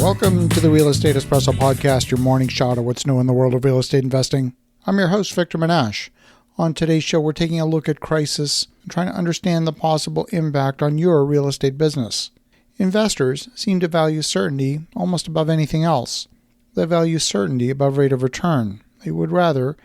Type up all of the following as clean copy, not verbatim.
Welcome to the Real Estate Espresso Podcast, your morning shot of what's new in the world of real estate investing. I'm your host, Victor Menashe. On today's show, we're taking a look at crisis and trying to understand the possible impact on your real estate business. Investors seem to value certainty almost above anything else. They value certainty above rate of return. They would rather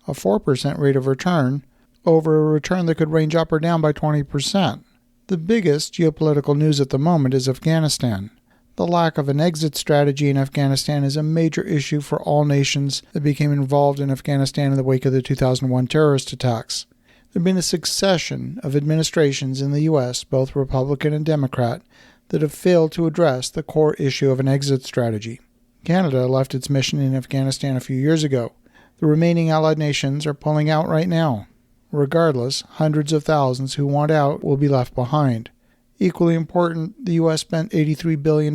a 4% rate of return over a return that could range up or down by 20%. The biggest geopolitical news at the moment is Afghanistan. The lack of an exit strategy in Afghanistan is a major issue for all nations that became involved in Afghanistan in the wake of the 2001 terrorist attacks. There have been a succession of administrations in the U.S., both Republican and Democrat, that have failed to address the core issue of an exit strategy. Canada left its mission in Afghanistan a few years ago. The remaining allied nations are pulling out right now. Regardless, hundreds of thousands who want out will be left behind. Equally important, the U.S. spent $83 billion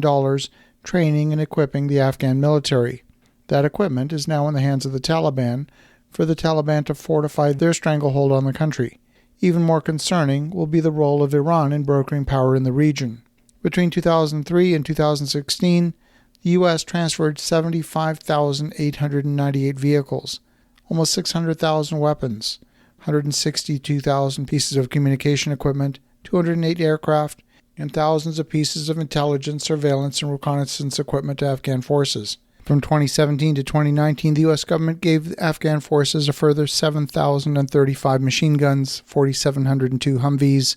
training and equipping the Afghan military. That equipment is now in the hands of the Taliban for the Taliban to fortify their stranglehold on the country. Even more concerning will be the role of Iran in brokering power in the region. Between 2003 and 2016, the U.S. transferred 75,898 vehicles, almost 600,000 weapons, 162,000 pieces of communication equipment, 208 aircraft, and thousands of pieces of intelligence, surveillance, and reconnaissance equipment to Afghan forces. From 2017 to 2019, the U.S. government gave the Afghan forces a further 7,035 machine guns, 4,702 Humvees,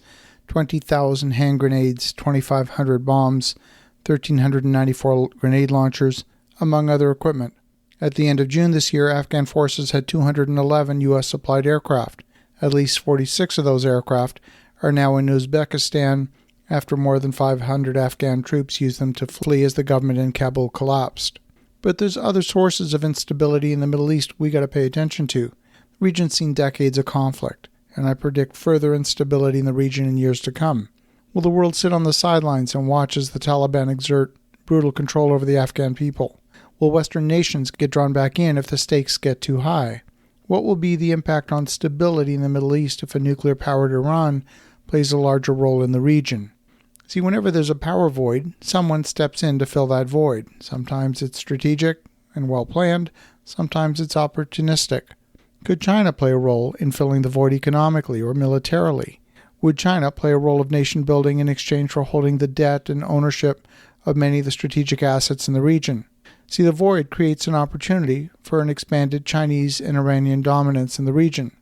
20,000 hand grenades, 2,500 bombs, 1,394 grenade launchers, among other equipment. At the end of June this year, Afghan forces had 211 U.S.-supplied aircraft. At least 46 of those aircraft are now in Uzbekistan after more than 500 Afghan troops used them to flee as the government in Kabul collapsed. But there's other sources of instability in the Middle East we got to pay attention to. The region's seen decades of conflict, and I predict further instability in the region in years to come. Will the world sit on the sidelines and watch as the Taliban exert brutal control over the Afghan people? Will Western nations get drawn back in if the stakes get too high? What will be the impact on stability in the Middle East if a nuclear-powered Iran plays a larger role in the region? See, whenever there's a power void, someone steps in to fill that void. Sometimes it's strategic and well-planned. Sometimes it's opportunistic. Could China play a role in filling the void economically or militarily? Would China play a role of nation-building in exchange for holding the debt and ownership of many of the strategic assets in the region? See, the void creates an opportunity for an expanded Chinese and Iranian dominance in the region.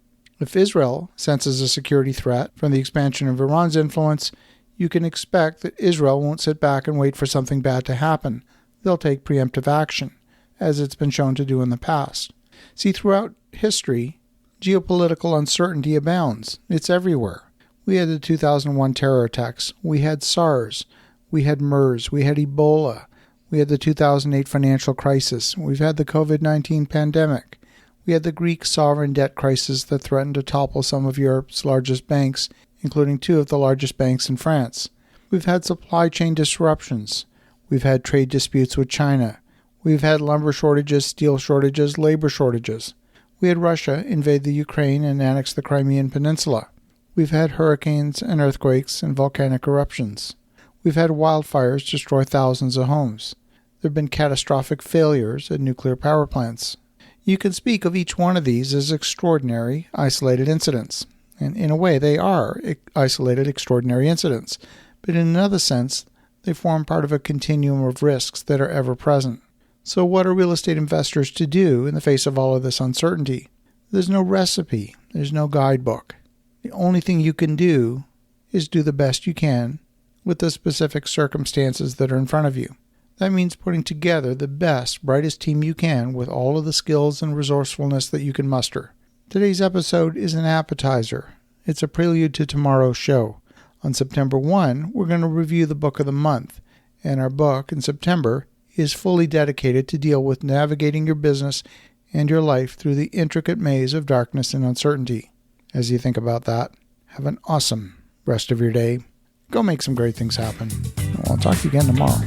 If Israel senses a security threat from the expansion of Iran's influence, you can expect that Israel won't sit back and wait for something bad to happen. They'll take preemptive action, as it's been shown to do in the past. See, throughout history, geopolitical uncertainty abounds. It's everywhere. We had the 2001 terror attacks. We had SARS. We had MERS. We had Ebola. We had the 2008 financial crisis. We've had the COVID-19 pandemic. We had the Greek sovereign debt crisis that threatened to topple some of Europe's largest banks, including two of the largest banks in France. We've had supply chain disruptions. We've had trade disputes with China. We've had lumber shortages, steel shortages, labor shortages. We had Russia invade the Ukraine and annex the Crimean Peninsula. We've had hurricanes and earthquakes and volcanic eruptions. We've had wildfires destroy thousands of homes. There have been catastrophic failures at nuclear power plants. You can speak of each one of these as extraordinary, isolated incidents. And in a way, they are isolated, extraordinary incidents. But in another sense, they form part of a continuum of risks that are ever present. So what are real estate investors to do in the face of all of this uncertainty? There's no recipe. There's no guidebook. The only thing you can do is do the best you can with the specific circumstances that are in front of you. That means putting together the best, brightest team you can with all of the skills and resourcefulness that you can muster. Today's episode is an appetizer. It's a prelude to tomorrow's show. On September 1, we're going to review the book of the month, and our book in September is fully dedicated to deal with navigating your business and your life through the intricate maze of darkness and uncertainty. As you think about that, have an awesome rest of your day. Go make some great things happen. I'll talk to you again tomorrow.